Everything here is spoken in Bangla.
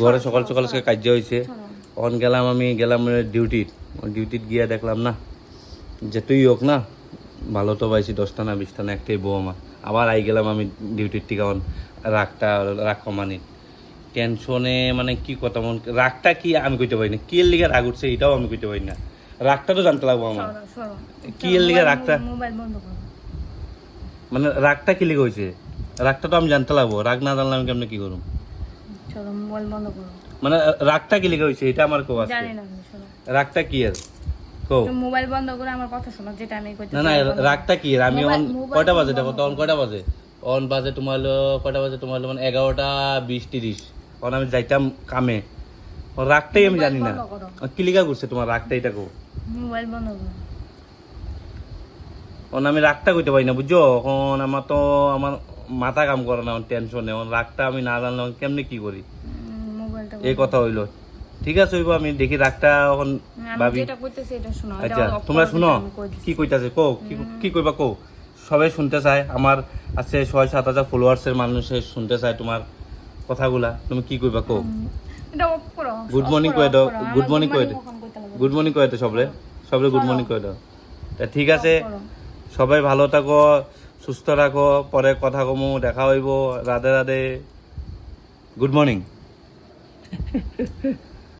ঘরে সকাল সকাল কাজ হয়েছে অন আমি গেলাম ডিউটিত গিয়া দেখলাম না যেটুই হোক না ভালো তো পাইছি 10টা না 20টা না একটাই বউ আমার আবার আই গেলাম আমি ডিউটির থেকে রাগ কমানি টেনশনে মানে কি কথা রাগটা কি আমি কইতে পারি না কি এর লিগে রাগ উঠছে এটাও আমি কইতে পারি না রাগটা তো জানতে লাগবো আমার কি এর লিগে রাগটা মানে রাগটা কি লিগে হয়েছে রাগটা তো আমি জানতে লাগবো রাগ না জানলে আমি কেমনে কি করুম মানে রাগটা কি লিগে হয়েছে এটা আমার কো আছে রাগটা কি এর মোবাইল বন্ধ করে আমার কথা শোনো যেটা আমি কইতে না রাগটা কি আমি কয়টা বাজে দেখো তখন কয়টা বাজে অন বাজে তোমার কয়টা বাজে তোমার মানে 11টা 20-30 তখন আমি যাইতাম কামে রাগটাই আমি জানি না কি লিগা করছে তোমার রাগটা এটা কো মোবাইল বন্ধ করো আমি রাগটা কইতে পারি না বুঝছো এখন আমার মাথা কাম করে না টেনশনে রাগটা আমি না জানলে কেমনে কি করি এই কথা হইলো ঠিক আছে হইব আমি দেখি রাগটা এখন ভাবি আচ্ছা তোমরা শুনো কি কইতাছে কো কি কইবা কো সবাই শুনতে চায় আমার আছে 6-7 হাজার ফলোয়ার্সের মানুষে শুনতে চায় তোমার কথাগুলা তুমি কি কইবা কো গুড মর্নিং কই দাও গুড মর্নিং কই দাও গুড মর্নিং কই দাও সবরে গুড মর্নিং কই দাও তা ঠিক আছে সবাই ভালো থাকো সুস্থ রাখো পরে কথা কমু দেখা হইব রাধে রাধে গুড মর্নিং